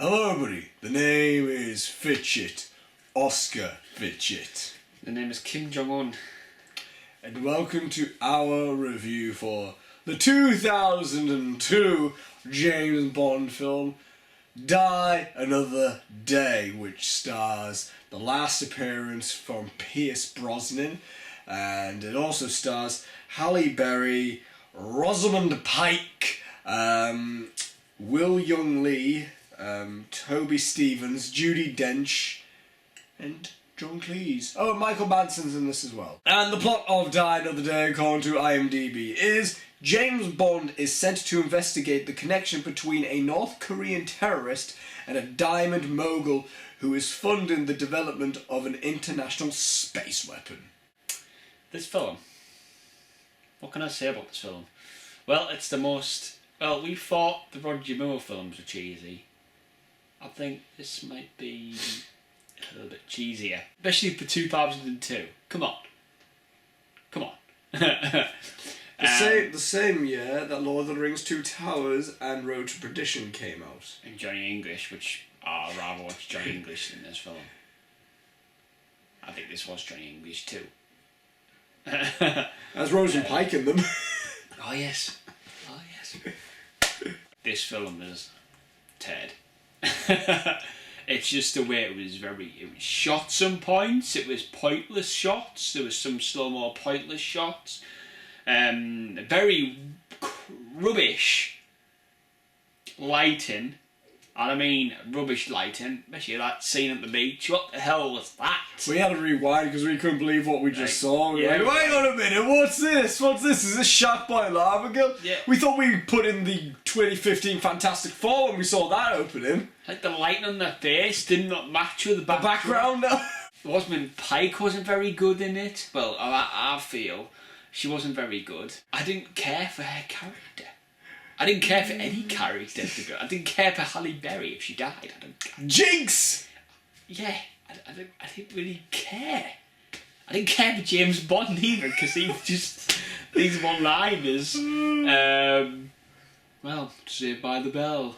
Hello everybody, the name is Fitchett, Oscar Fitchett. The name is Kim Jong-un. And welcome to our review for the 2002 James Bond film, Die Another Day, which stars the last appearance from Pierce Brosnan, and it also stars Halle Berry, Rosamund Pike, Will Young Lee, Toby Stephens, Judi Dench, and John Cleese. Oh, and Michael Madsen's in this as well. And the plot of Die Another Day, according to IMDb, is James Bond is sent to investigate the connection between a North Korean terrorist and a diamond mogul who is funding the development of an international space weapon. This film. What can I say about this film? Well, it's the most... Well, we thought the Roger Moore films were cheesy. I think this might be a little bit cheesier. Especially for 2002. Come on. Come on. The same year that Lord of the Rings 2 Towers and Road to Perdition came out. And Johnny English, which I'd rather watch Johnny English than this film. I think this was Johnny English too. As Rosamund Pike in them. Oh yes. Oh yes. This film is Ted. It's just the way it was shot some points, it was pointless shots, there was some slow-mo pointless shots, very rubbish lighting, and I mean rubbish lighting, especially that scene at the beach. What the hell was that? We had to rewind because we couldn't believe what we just saw. We were yeah, like, wait on a minute, what's this? What's this? Is this shot by Lava Girl? Yeah. We thought we put in the 2015 Fantastic Four when we saw that opening. Like the lighting on their face did not match with the background now. Rosamund Pike wasn't very good in it. Well, I feel she wasn't very good. I didn't care for her character. I didn't care for any character to go. I didn't care for Halle Berry if she died. I don't care. Jinx! Yeah, I didn't really care. I didn't care for James Bond either because he was just these one-liners. Well, Saved by the Bell.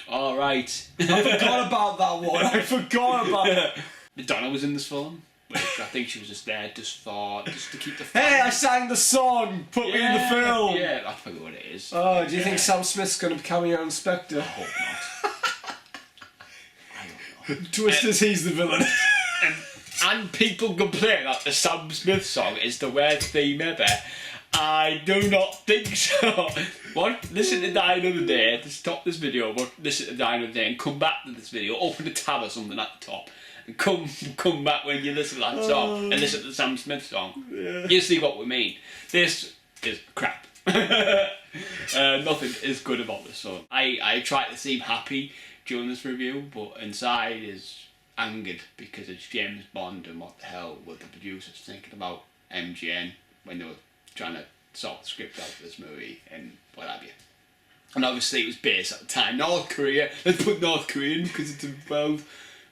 All right. I forgot about that one. I forgot about it. Madonna was in this film, which I think she was just there just to keep the fun. Hey, I sang the song. Put me in the film. Yeah, that's probably what it is. Oh, do you think Sam Smith's going to become your inspector? I hope not. I hope not. Twist as he's the villain. And people complain that the Sam Smith song is the worst theme ever. I do not think so. What? Listen to Die Another Day to stop this video, but listen to Die Another Day and come back to this video, open a tab or something at the top, and come back when you listen to that song and listen to the Sam Smith song. Yeah. You see what we mean. This is crap. Nothing is good about this song. I try to seem happy during this review, but inside is angered because it's James Bond and what the hell were the producers thinking about MGN when they were trying to sort the script out for this movie and what have you. And obviously it was based at the time North Korea. Let's put North Korea in because it's a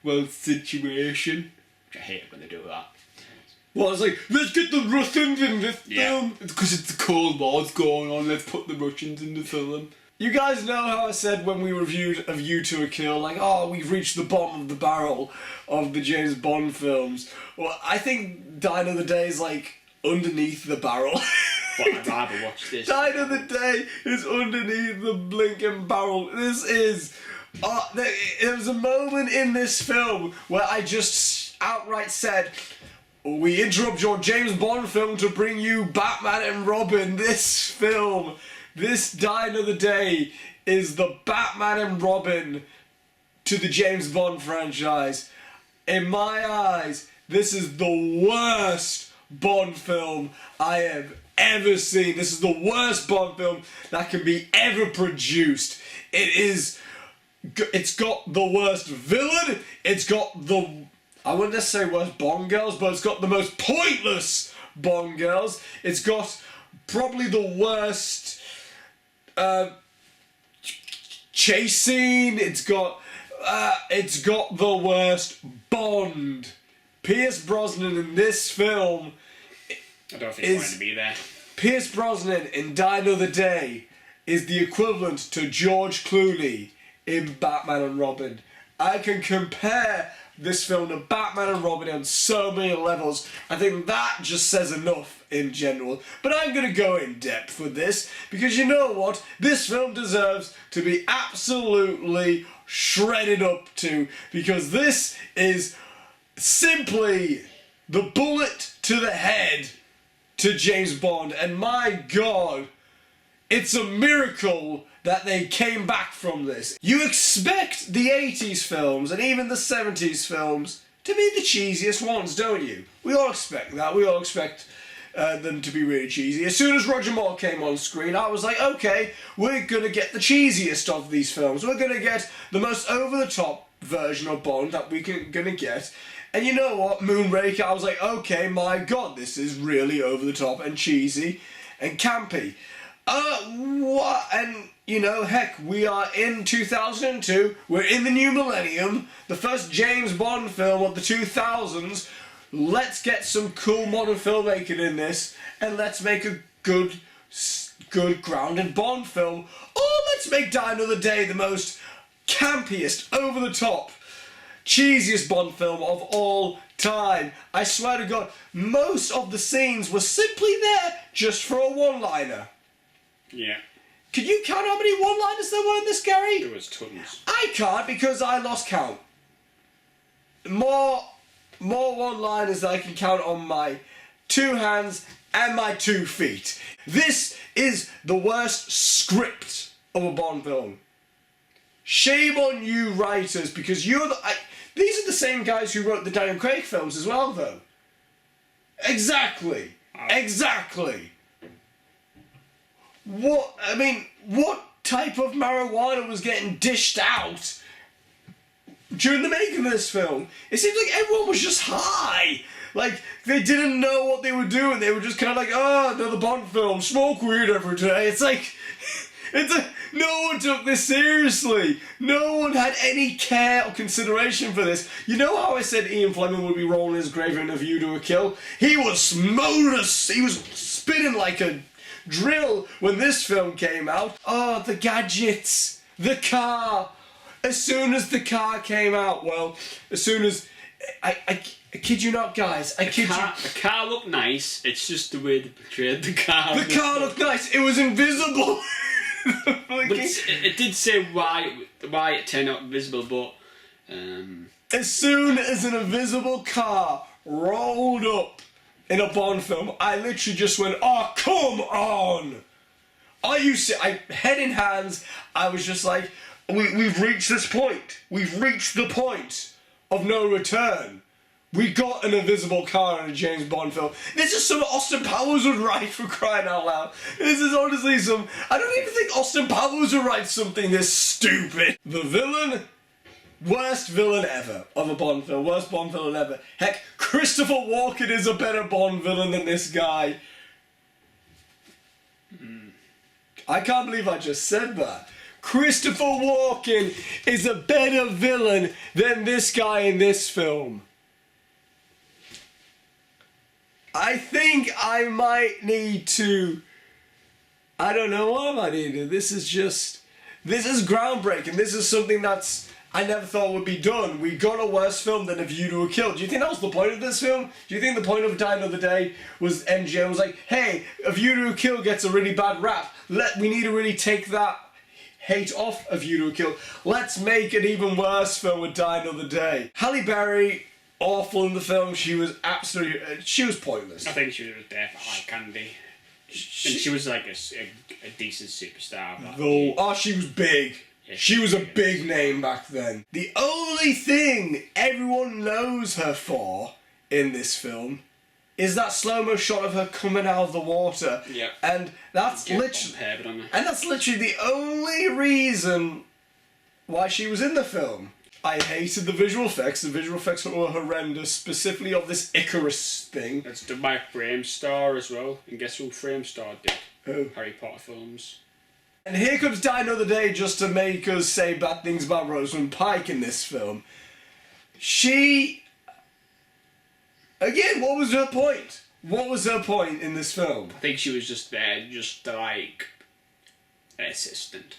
world situation. Which I hate when they do that. Well, it's like, let's get the Russians in this film. It's because it's the Cold War's going on, let's put the Russians in the film. You guys know how I said when we reviewed A View to a Kill, like, oh, we've reached the bottom of the barrel of the James Bond films. Well, I think Die Another Day is like underneath the barrel. But I'd rather watch this. Die Another Day is underneath the blinking barrel. This is... there was a moment in this film where I just outright said, we interrupt your James Bond film to bring you Batman and Robin. This film, this Die Another Day, is the Batman and Robin to the James Bond franchise. In my eyes, this is the worst Bond film I have ever seen. This is the worst Bond film that can be ever produced. It's got the worst villain, it's got the, I wouldn't necessarily worst Bond girls, but it's got the most pointless Bond girls. It's got probably the worst chase scene. It's got the worst Bond. Pierce Brosnan in this film, I don't think he's going to be there. Pierce Brosnan in Die Another Day is the equivalent to George Clooney in Batman and Robin. I can compare this film to Batman and Robin on so many levels. I think that just says enough in general. But I'm going to go in depth with this because you know what? This film deserves to be absolutely shredded up to, because this is simply the bullet to the head to James Bond. And my God, it's a miracle that they came back from this. You expect the 80s films and even the 70s films to be the cheesiest ones, don't you? We all expect that. We all expect them to be really cheesy. As soon as Roger Moore came on screen, I was like, okay, we're going to get the cheesiest of these films. We're going to get the most over-the-top version of Bond that we're going to get. And you know what? Moonraker, I was like, okay, my God, this is really over-the-top and cheesy and campy. What? And, you know, heck, we are in 2002, we're in the new millennium, the first James Bond film of the 2000s. Let's get some cool modern filmmaking in this, and let's make a good grounded Bond film. Or let's make Die Another Day the most campiest, over-the-top, cheesiest Bond film of all time. I swear to God, most of the scenes were simply there just for a one-liner. Yeah. Can you count how many one-liners there were in this, Gary? There was tons. I can't because I lost count. More one-liners that I can count on my 2 hands and my 2 feet. This is the worst script of a Bond film. Shame on you writers, because these are the same guys who wrote the Daniel Craig films as well, though. Exactly. Exactly. What type of marijuana was getting dished out during the making of this film? It seems like everyone was just high. Like, they didn't know what they were doing. They were just kind of like, oh, another Bond film, smoke weed every day. It's like, no one took this seriously. No one had any care or consideration for this. You know how I said Ian Fleming would be rolling his grave in A View to a Kill? He was modus. He was spinning like a drill when this film came out. Oh, the gadgets, the car. As soon as the car came out, well, as soon as I kid you not, guys. The car looked nice. It's just the way they portrayed the car. The car looked nice. It was invisible. But it did say why it turned out invisible, but as soon as an invisible car rolled up in a Bond film, I literally just went, oh, come on! Head in hands, I was just like, we've reached this point. We've reached the point of no return. We got an invisible car in a James Bond film. This is something Austin Powers would write, for crying out loud. This is honestly I don't even think Austin Powers would write something this stupid. The villain, worst villain ever of a Bond film. Worst Bond villain ever. Heck, Christopher Walken is a better Bond villain than this guy. I can't believe I just said that. Christopher Walken is a better villain than this guy in this film. I think I might need to... I don't know what I might need to do. This is groundbreaking. This is something I never thought would be done. We got a worse film than A View to a Kill. Do you think that was the point of this film? Do you think the point of Die Another Day was MGM was like, hey, A View to a Kill gets a really bad rap. We need to really take that hate off A View to a Kill. Let's make an even worse film with Die Another Day. Halle Berry, awful in the film. She was pointless. I think she was there for eye candy. And she was like a decent superstar. She was big. Yeah, she was a big name back then. The only thing everyone knows her for in this film is that slow-mo shot of her coming out of the water. Yeah. And that's literally the only reason why she was in the film. I hated the visual effects. The visual effects were horrendous, specifically of this Icarus thing. It's done by Framestar as well. And guess who Framestar did? Who? Harry Potter films. And here comes Die Another Day just to make us say bad things about Rosamund Pike in this film. Again, what was her point? What was her point in this film? I think she was just there, just like an assistant.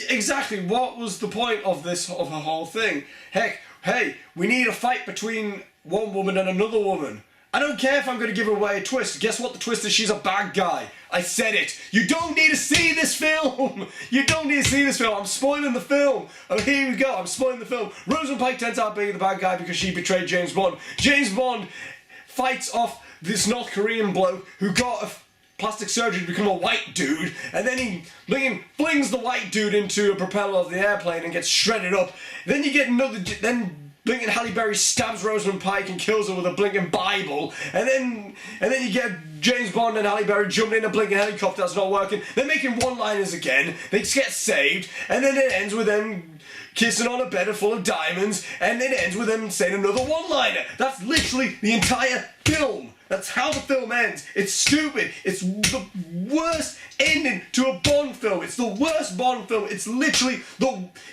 Exactly, what was the point of this, of the whole thing? Heck, hey, we need a fight between one woman and another woman. I don't care if I'm going to give away a twist. Guess what the twist is? She's a bad guy. I said it. You don't need to see this film. You don't need to see this film. I'm spoiling the film. Oh, here we go. I'm spoiling the film. Rosamund Pike turns out being the bad guy because she betrayed James Bond. James Bond fights off this North Korean bloke who got a plastic surgery to become a white dude, and then he flings the white dude into a propeller of the airplane and gets shredded up. Then you get blinking Halle Berry stabs Rosamund Pike and kills her with a blinking Bible, and then you get James Bond and Halle Berry jumping in a blinking helicopter that's not working. They're making one-liners again. They get saved, and then it ends with them kissing on a bed full of diamonds, and it ends with them saying another one-liner. That's literally the entire film. That's how the film ends. It's stupid. It's the worst ending to a Bond film. It's the worst Bond film. It's literally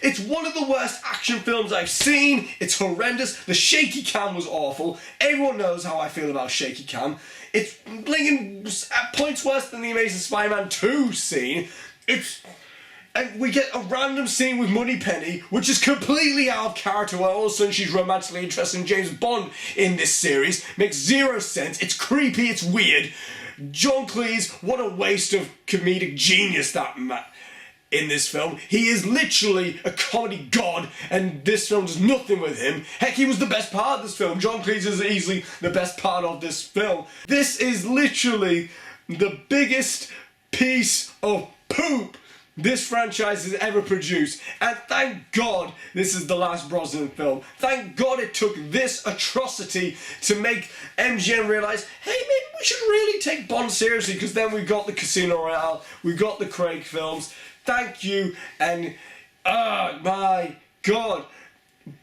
it's one of the worst action films I've seen. It's horrendous. The shaky cam was awful. Everyone knows how I feel about shaky cam. It's blinking at points worse than the Amazing Spider-Man 2 scene. And we get a random scene with Moneypenny, which is completely out of character, where all of a sudden she's romantically interested in James Bond in this series. Makes zero sense. It's creepy. It's weird. John Cleese, what a waste of comedic genius in this film. He is literally a comedy god, and this film does nothing with him. Heck, he was the best part of this film. John Cleese is easily the best part of this film. This is literally the biggest piece of poop this franchise has ever produced, and thank God this is the last Brosnan film. Thank God it took this atrocity to make MGM realise, hey, maybe we should really take Bond seriously, because then we got the Casino Royale, we got the Craig films. Thank you, and my God,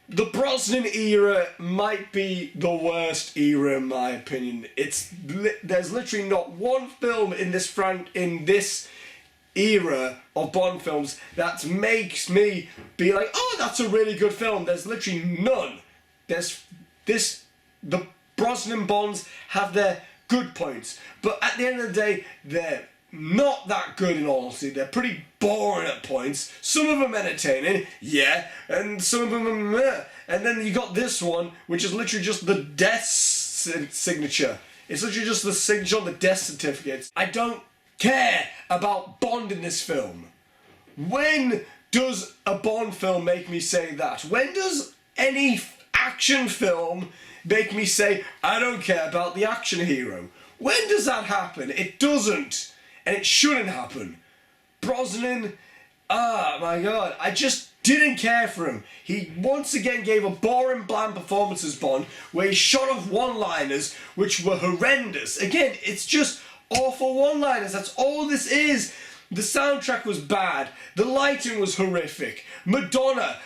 the Brosnan era might be the worst era in my opinion. There's literally not one film in this era of Bond films that makes me be like, oh, that's a really good film. There's literally none. The Brosnan Bonds have their good points, but at the end of the day, they're not that good in all honesty. They're pretty boring at points. Some of them entertaining, yeah, and some of them are meh. And then you got this one, which is literally just the death signature. It's literally just the signature on the death certificates. I don't care about Bond in this film. When does a Bond film make me say that? When does any action film make me say, I don't care about the action hero? When does that happen? It doesn't. And it shouldn't happen. Brosnan, my God, I just didn't care for him. He once again gave a boring, bland performance as Bond, where he shot off one-liners, which were horrendous. Again, it's just awful one-liners. That's all this is. The soundtrack was bad. The lighting was horrific. Madonna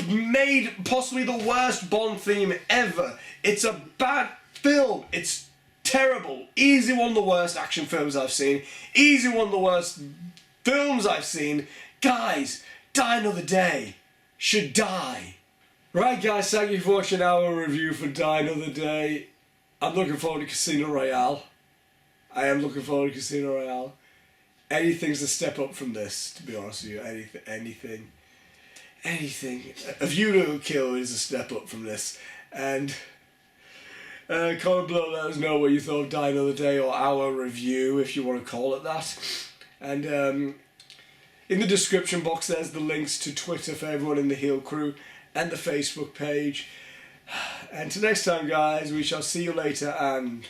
made possibly the worst Bond theme ever. It's a bad film. It's terrible. Easily one of the worst action films I've seen. Easily one of the worst films I've seen. Guys, Die Another Day should die. Right, guys, thank you for watching our review for Die Another Day. I'm looking forward to Casino Royale. I am looking forward to Casino Royale. Anything's a step up from this, to be honest with you. Anything. A View to a Kill is a step up from this. And comment below, let us know what you thought of Die Another Day, or our review, if you want to call it that. And in the description box, there's the links to Twitter for everyone in the Heel Crew, and the Facebook page. And till next time, guys, we shall see you later, and